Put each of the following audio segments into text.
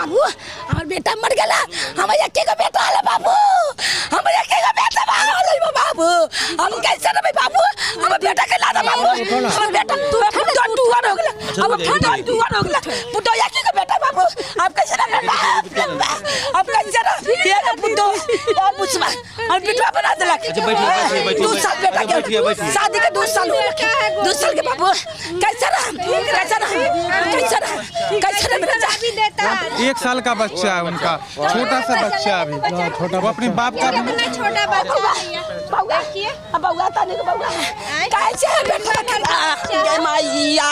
बाबू हमार बेटा मर गया हम एक का बेटा आले बाबू हम एक का बेटा आले बाबू हम कैसे रहे बाबू हम बेटा के लादा बाबू हम बेटा तू हो गया अब तू हो गया पुतो एक का बेटा बाबू आप कैसे रहे आप कैसे रहे ये पुतो और मुझमा और बेटा बना देला 2 साल बेटा के शादी के 2 साल 2 साल के बाबू कैसे रहे एक साल का बच्चा है उनका, छोटा सा बच्चा अभी छोटा, वो अपने बाप का छोटा बच्चा कैसे बेटा माइया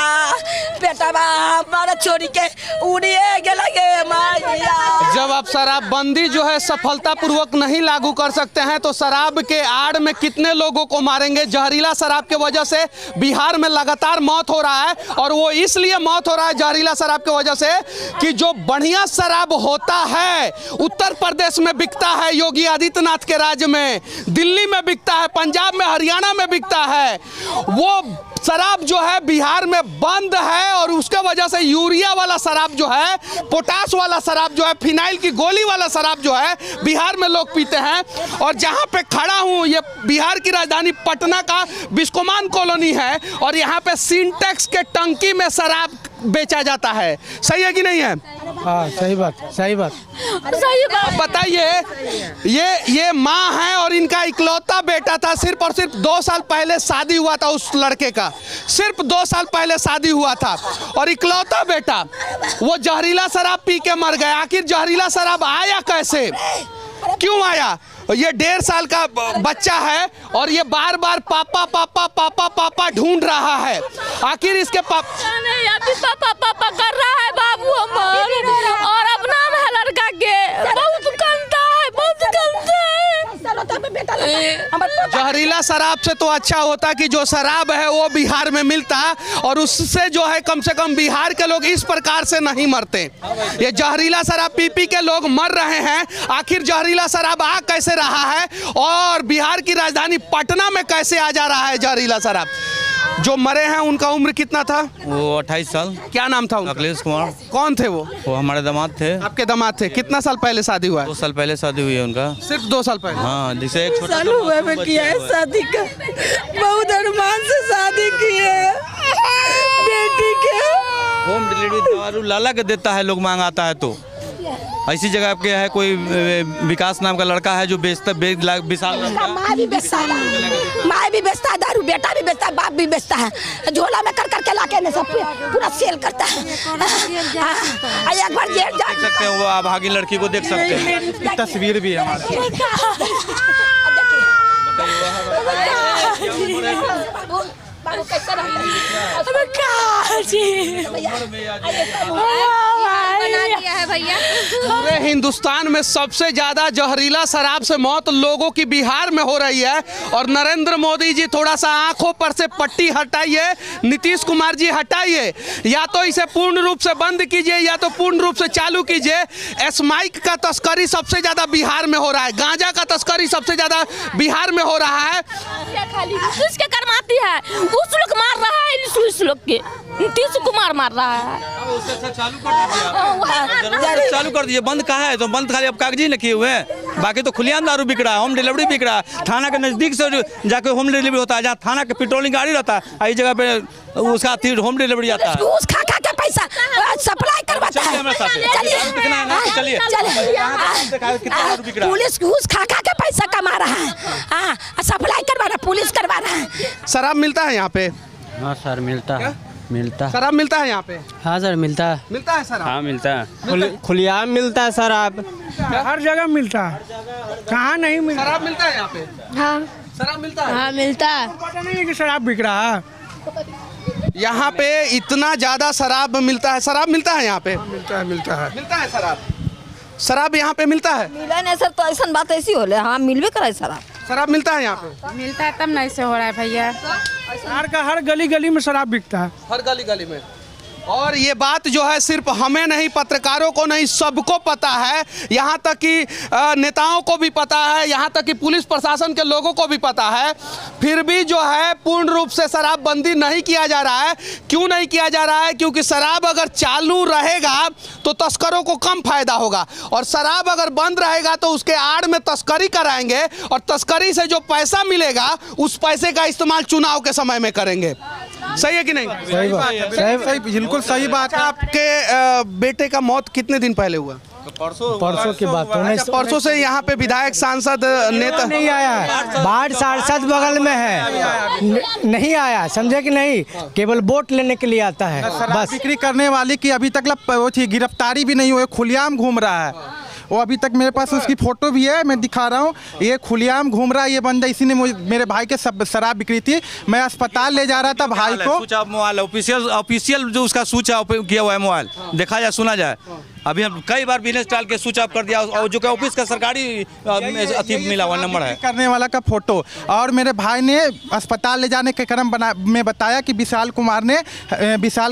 बेटा हमारा छोड़ी के उड़िए गेला गे माइया। जब आप शराबबंदी जो है सफलतापूर्वक नहीं लागू कर सकते हैं तो शराब के आड़ में कितने लोगों को मारेंगे। जहरीला शराब के वजह से बिहार में लगातार मौत हो रहा है और वो इसलिए मौत हो रहा है जहरीला शराब की वजह से कि जो बढ़िया शराब होता है उत्तर प्रदेश में बिकता है, योगी आदित्यनाथ के राज्य में, दिल्ली में बिकता है, पंजाब में, हरियाणा में बिकता है। वो शराब जो है बिहार में बंद है और उसके वजह से यूरिया वाला शराब जो है, पोटास वाला शराब जो है, फिनाइल की गोली वाला शराब जो है बिहार में लोग पीते हैं। और जहां पे खड़ा हूं ये बिहार की राजधानी पटना का बिस्कोमान कॉलोनी है और यहाँ पे सिंटेक्स के टंकी में शराब बेचा जाता है। सही है कि नहीं है? हाँ सही बात सही बात। बताइए ये माँ है और इनका इकलौता बेटा था, सिर्फ और सिर्फ 2 साल पहले शादी हुआ था उस लड़के का, सिर्फ 2 साल पहले शादी हुआ था और इकलौता बेटा वो जहरीला शराब पी के मर गया। आखिर जहरीला शराब आया कैसे, क्यों आया? ये 1.5 साल का बच्चा है और ये बार बार पापा पापा पापा पापा ढूंढ रहा है। आखिर इसके पापा नहीं अभी पापा पापा कर रहा है बाबू हमारा और अपना है लड़का के बहुत कमता है जहरीला शराब से तो अच्छा होता कि जो शराब है वो बिहार में मिलता और उससे जो है कम से कम बिहार के लोग इस प्रकार से नहीं मरते। ये जहरीला शराब पी पी के लोग मर रहे हैं। आखिर जहरीला शराब आ कैसे रहा है और बिहार की राजधानी पटना में कैसे आ जा रहा है जहरीला शराब? जो मरे हैं उनका उम्र कितना था? वो 28 साल। क्या नाम था उनका? अखिलेश कुमार। कौन थे वो? वो हमारे दामाद थे। आपके दामाद थे। कितना साल पहले शादी हुआ है? 2 साल पहले शादी हुई है उनका। सिर्फ 2 साल पहले? हाँ, जिसे एक छोटा हुआ में किया है शादी का, बहुत अरमान से शादी की है बेटी के। होम डिलीवरी दारू लाला के देता है, लोग मांगाता है तो ऐसी जगह पे है। कोई विकास नाम का लड़का है जो बेचता विशाल माँ भी बेचता है, माँ भी बेचता है दारू, बेटा भी बेचता है, बाप भी बेचता है, झोला में कर करके लाके सब पूरा सेल करता है। एक बार जेल जा सकते हैं, वो अभागी लड़की को देख सकते हैं, तस्वीर भी है हमारे। पूरे हिंदुस्तान में सबसे ज्यादा जहरीला शराब से मौत लोगों की बिहार में हो रही है और नरेंद्र मोदी जी थोड़ा सा आंखों पर से पट्टी हटाइए, नीतीश कुमार जी हटाइए, या तो इसे पूर्ण रूप से बंद कीजिए या तो पूर्ण रूप से चालू कीजिए। स्माइक का तस्करी सबसे ज्यादा बिहार में हो रहा है, गांजा का तस्करी सबसे ज्यादा बिहार में हो रहा है। उसके करमाती है, उस लोग मार रहा है, इस लोग के नीतीश कुमार मार रहा है। चालू कर दीजिए, बंद कहाँ है? तो बंद खाली अब कागजी न किए हुए हैं, बाकी तो खुलेआम दारू बिक रहा है, होम डिलीवरी बिक रहा है। थाना के नजदीक से जाके होम डिलीवरी होता है, जहाँ थाना के पेट्रोलिंग गाड़ी रहता है, इस जगह पे उसका होम डिलीवरी आता है। घूस खा खा के पैसा सप्लाई करवाता है। पुलिस घूस खा खा के पैसा कमा रहा है, सप्लाई करवा रहा है, पुलिस करवा रहा है। शराब मिलता है यहाँ पे? हाँ सर मिलता है, मिलता है। शराब मिलता है यहाँ पे? हाँ सर मिलता है। मिलता है शराब? हाँ मिलता है, खुलेआम मिलता है शराब, हर जगह मिलता है, कहाँ नहीं मिलता। शराब मिलता है यहाँ पे? हाँ शराब मिलता है? हाँ मिलता है। पता नहीं है कि शराब बिक रहा है। यहाँ पे इतना ज्यादा शराब मिलता है। शराब मिलता है यहाँ पे? मिलता है मिलता है मिलता है शराब। शराब यहाँ पे मिलता है? मिला नहीं सर, तो ऐसा बात ऐसी हो हाँ मिलवे करे शराब। शराब मिलता है यहाँ पे? मिलता है तब नहीं से हो रहा है भैया। शहर का हर गली गली में शराब बिकता है। हर गली गली में और ये बात जो है सिर्फ हमें नहीं, पत्रकारों को नहीं, सबको पता है, यहाँ तक कि नेताओं को भी पता है, यहाँ तक कि पुलिस प्रशासन के लोगों को भी पता है। फिर भी जो है पूर्ण रूप से शराबबंदी नहीं किया जा रहा है। क्यों नहीं किया जा रहा है? क्योंकि शराब अगर चालू रहेगा तो तस्करों को कम फायदा होगा, और शराब अगर बंद रहेगा तो उसके आड़ में तस्करी कराएंगे, और तस्करी से जो पैसा मिलेगा उस पैसे का इस्तेमाल चुनाव के समय में करेंगे। सही है कि नहीं? सही, बिल्कुल सही बात है। आपके बेटे का मौत कितने दिन पहले हुआ? परसों की बात। परसों से यहाँ पे विधायक, सांसद, नेता नहीं आया है। बाढ़ सांसद बगल में है, नहीं आया, समझे कि नहीं, केवल वोट लेने के लिए आता है बस। बिक्री करने वाली की अभी तक वो थी, गिरफ्तारी भी नहीं हुई, खुलेआम घूम रहा है वो। अभी तक मेरे पास उसकी फोटो भी है, मैं दिखा रहा हूँ। ये खुलेआम घूम रहा है ये बंदा। इसी ने मेरे भाई के सब शराब बिक्री थी। मैं अस्पताल ले जा रहा था भाई को। स्विच ऑफ मोबाइल, ऑफिशियल जो उसका स्विच ऑफ किया हुआ है मोबाइल, देखा जाए, सुना जाए। अभी हम कई बार बिजनेस टाल के स्विच ऑफ कर दिया, और जो कि ऑफिस का सरकारी अति मिला हुआ नंबर है करने वाला का फोटो। और मेरे भाई ने अस्पताल ले जाने के क्रम में बताया कि विशाल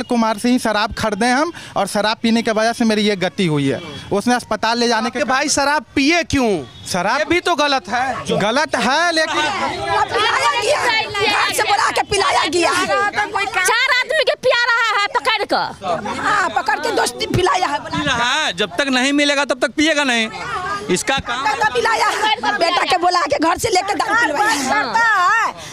कुमार से ही शराब खरीदे हम, और शराब पीने की वजह से मेरी ये गति हुई है। उसने अस्पताल ले जाने के भाई शराब पिए क्यों? शराब भी तो गलत है, गलत है, लेकिन से बुला के पिलाया गया। 4 आदमी के पिया रहा है पकड़ कर। हाँ, पकड़ के दोस्ती पिलाया है। जब तक नहीं मिलेगा तब तक पिएगा नहीं। इसका काम पिलाया है। बेटा के बुला के घर से लेकर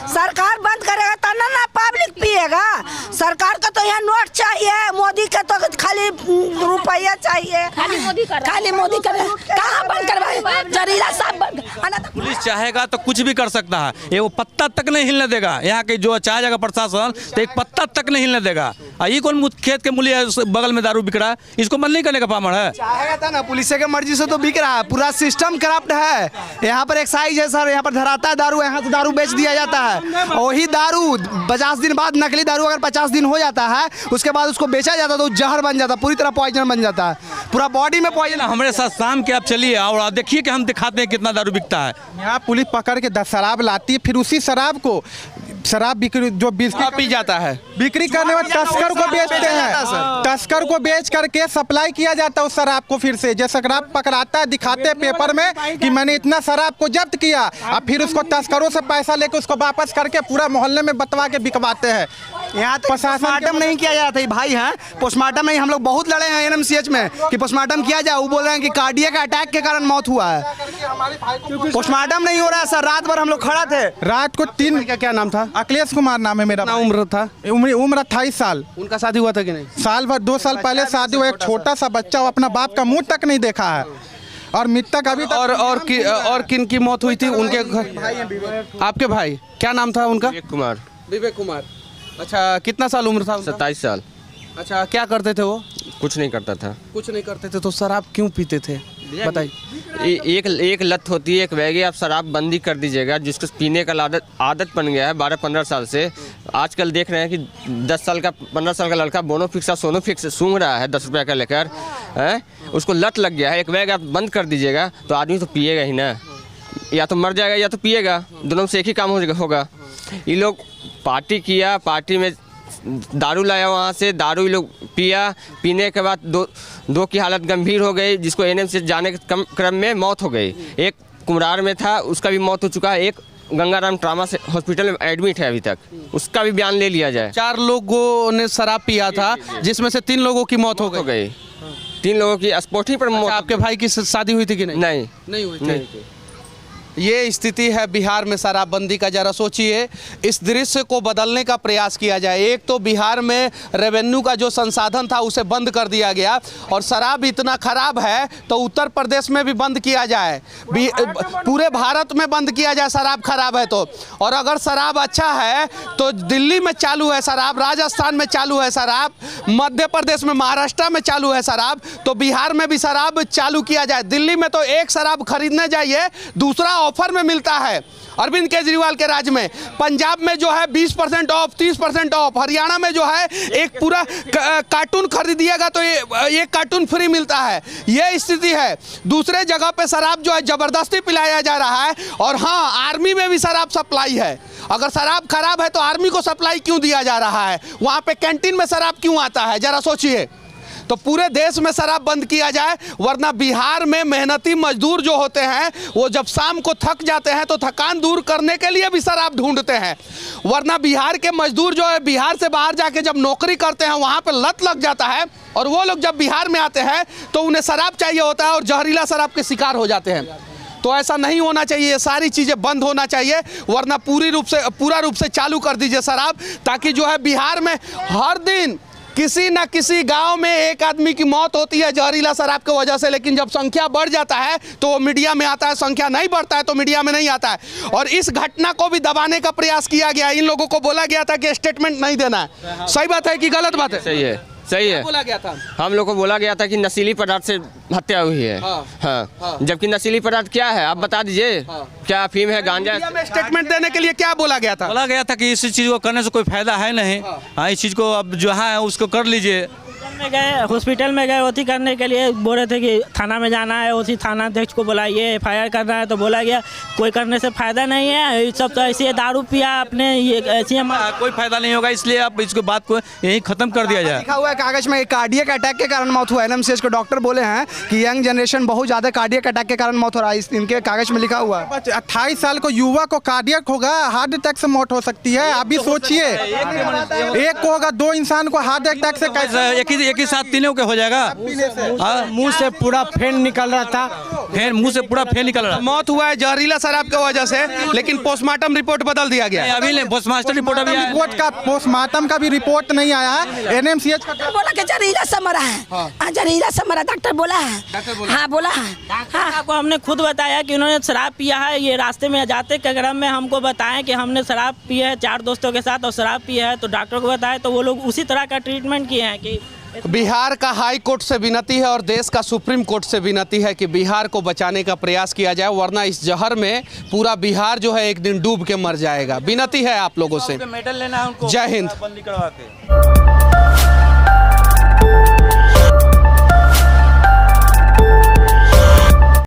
सरकार बंद करेगा तब ना पब्लिक पिएगा। सरकार को तो यहाँ नोट चाहिए, मोदी का तो खाली रुपया चाहिए। खाली मोदी करे। कहाँ बंद करवाए? जहरीला साहब पुलिस चाहेगा तो कुछ भी कर सकता है। ये वो पत्ता तक नहीं हिलने देगा। यहाँ के जो चाहेगा प्रशासन तो एक पत्ता तक नहीं हिलने देगा। ये कौन खेत के मूल्य बगल में दारू बिक रहा है, इसको बंद नहीं करने का पामर है? चाहेगा था ना, पुलिस के मर्जी से तो बिक रहा है। पूरा सिस्टम करप्ट है। यहाँ पर एक्साइज है सर, यहाँ पर धराता है दारू, यहाँ से दारू बेच दिया जाता है। वही दारू 50 दिन बाद, नकली दारू अगर 50 दिन हो जाता है उसके बाद उसको बेचा जाता है तो जहर बन जाता है, पूरी तरह पॉइजन बन जाता है, पूरा बॉडी में पॉइजन। हमारे साथ शाम के आप चलिए और देखिए कि हम दिखाते हैं कितना दारू बिकता है। यहाँ पुलिस पकड़ के 10 शराब लाती है, फिर उसी शराब को बिक्री जो पी जाता है, बिक्री करने वाले तस्कर को बेचते हैं। तस्कर को बेच करके सप्लाई किया जाता है उस शराब को। फिर से जैसे शराब पकड़ाता है, दिखाते हैं पेपर में कि मैंने इतना शराब को जब्त किया, अब फिर उसको तस्करों से पैसा लेकर उसको वापस करके पूरा मोहल्ले में बंटवा के बिकवाते हैं। यहाँ तक पोस्टमार्टम नहीं किया जा रहा था। भाई हैं, पोस्टमार्टम में हम लोग बहुत लड़े हैं एनएमसीएच में कि पोस्टमार्टम किया जाए। वो बोल रहे हैं कि कार्डियक अटैक के कारण मौत हुआ है, पोस्टमार्टम नहीं हो रहा है सर। रात भर हम लोग खड़ा थे। रात को 3 का क्या नाम था? अखिलेश कुमार नाम है मेरा। उम्र था? उम्र 28 साल। उनका शादी हुआ था कि नहीं? साल भर 2 साल पहले शादी हुआ। एक छोटा सा बच्चा, वो अपना बाप का मुंह तक नहीं देखा है, और मृतक अभी तक। और किन की मौत हुई थी? उनके घर आपके भाई, क्या नाम था उनका? विवेक कुमार। अच्छा, कितना साल उम्र था? 27 साल। अच्छा, क्या करते थे वो? कुछ नहीं करता था। कुछ नहीं करते थे तो शराब क्यों पीते थे, बताइए। एक लत होती है, एक वैगे। आप शराब बंदी कर दीजिएगा, जिसको पीने का आदत बन गया है 12-15 साल से। आजकल देख रहे हैं कि 10 साल का 15 साल का लड़का बोनोफिक्स सोनोफिक्स सूंघ रहा है 10 रुपये का लेकर, है उसको लत लग गया है। एक वैग आप बंद कर दीजिएगा तो आदमी तो पिएगा ही ना, या तो मर जाएगा या तो पिएगा, दोनों से एक ही काम होगा। ये लोग पार्टी किया, पार्टी में दारू लाया, वहाँ से दारू ये लोग पिया, पीने के बाद दो की हालत गंभीर हो गई, जिसको एनएम से जाने के क्रम में मौत हो गई। एक कुमरार में था, उसका भी मौत हो चुका है। एक गंगाराम ट्रामा से हॉस्पिटल में एडमिट है अभी तक, उसका भी बयान ले लिया जाए। 4 लोगों ने शराब पिया था, जिसमें से 3 लोगों की मौत हो गई। 3 लोगों की स्पॉट ही पर मौत। आपके भाई की शादी हुई थी कि नहीं? नहीं हुई थी। ये स्थिति है बिहार में शराबबंदी का। जरा सोचिए, इस दृश्य को बदलने का प्रयास किया जाए। एक तो बिहार में रेवेन्यू का जो संसाधन था उसे बंद कर दिया गया, और शराब इतना खराब है तो उत्तर प्रदेश में भी बंद किया जाए, पूरे भारत में बंद किया जाए शराब खराब है तो। और अगर शराब अच्छा है तो दिल्ली में चालू है शराब, राजस्थान में चालू है शराब, मध्य प्रदेश में, महाराष्ट्र में चालू है शराब, तो बिहार में भी शराब चालू किया जाए। दिल्ली में तो एक शराब खरीदने जाइए, दूसरा ऑफर में मिलता है अरविंद केजरीवाल के राज्य में। पंजाब में जो है 20% ऑफ, 30% ऑफ। हरियाणा में जो है एक पूरा कार्टून खरीदिएगा तो ये कार्टून फ्री मिलता है। ये स्थिति है। दूसरे जगह पे शराब जो है जबरदस्ती पिलाया जा रहा है। और हाँ, आर्मी में भी शराब सप्लाई है। अगर शराब खराब है तो आर्मी को सप्लाई क्यों दिया जा रहा है? वहाँ पे कैंटीन में शराब क्यों आता है? जरा सोचिए। तो पूरे देश में शराब बंद किया जाए, वरना बिहार में मेहनती मजदूर जो होते हैं वो जब शाम को थक जाते हैं तो थकान दूर करने के लिए भी शराब ढूंढते हैं। वरना बिहार के मजदूर जो है बिहार से बाहर जाके जब नौकरी करते हैं वहाँ पे लत लग जाता है, और वो लोग जब बिहार में आते हैं तो उन्हें शराब चाहिए होता है और जहरीला शराब के शिकार हो जाते हैं। तो ऐसा नहीं होना चाहिए, ये सारी चीज़ें बंद होना चाहिए, वरना पूरा रूप से चालू कर दीजिए शराब, ताकि जो है बिहार में हर दिन किसी न किसी गांव में एक आदमी की मौत होती है जहरीला शराब की वजह से। लेकिन जब संख्या बढ़ जाता है तो वो मीडिया में आता है, संख्या नहीं बढ़ता है तो मीडिया में नहीं आता है। और इस घटना को भी दबाने का प्रयास किया गया। इन लोगों को बोला गया था कि स्टेटमेंट नहीं देना है। सही बात है कि गलत बात है? सही है, सही है। बोला गया था, हम लोग को बोला गया था कि नशीली पदार्थ से हत्या हुई है। हाँ। जबकि नशीली पदार्थ क्या है आप बता दीजिए। क्या अफीम है, गांजा है? स्टेटमेंट देने के लिए क्या बोला गया था? बोला गया था कि इस चीज़ को करने से कोई फायदा है नहीं। हाँ, इस चीज़ को अब जो है उसको कर लीजिए। में गए, हॉस्पिटल में गए, ओथी करने के लिए बोल रहे थे कि थाना में जाना है, उसी थाना अध्यक्ष को बुलाइए, FIR करना है। तो बोला गया कोई करने से फायदा नहीं है, ये सब तो ऐसे दारू पिया अपने, ये ऐसे कोई फायदा नहीं होगा, इसलिए आप इसको बात को यही खत्म कर दिया जाए। लिखा हुआ है कागज में कार्डियक अटैक के कारण मौत हुआ है। NMCH के डॉक्टर बोले हैं कि यंग जनरेशन बहुत ज्यादा कार्डियक अटैक के कारण मौत हो रहा है। इनके कागज में लिखा हुआ है 28 साल को युवा को कार्डियक होगा, हार्ट अटैक से मौत हो सकती है। अभी सोचिए, एक को होगा, 2 इंसान को हार्ट अटैक से कैसे? एक ही साथ तीनों के हो जाएगा। मुंह से पूरा फेन निकल रहा था, मुंह से पूरा फेन निकल रहा। मौत हुआ है जहरीला शराब की वजह से, लेकिन पोस्टमार्टम रिपोर्ट बदल दिया गया। अभी नहीं, पोस्टमार्टम रिपोर्ट अभी पोस्टमार्टम का भी रिपोर्ट नहीं आया है। NMCH का बोला कि जहरीला से मरा है, जहरीला से मरा, डॉक्टर बोला है। हाँ बोला है। आपको हमने खुद बताया कि उन्होंने शराब पिया है। ये रास्ते में जाते के क्रम में हमको बताएं कि हमने शराब पी है 4 दोस्तों के साथ और शराब पी है। तो डॉक्टर को बताया तो वो लोग उसी तरह का ट्रीटमेंट किए हैं कि बिहार का हाई कोर्ट से विनती है और देश का सुप्रीम कोर्ट से विनती है कि बिहार को बचाने का प्रयास किया जाए, वरना इस जहर में पूरा बिहार जो है एक दिन डूब के मर जाएगा। विनती है आप लोगों से। मेडल लेना है उनको, जय हिंद। बंदी करवा के।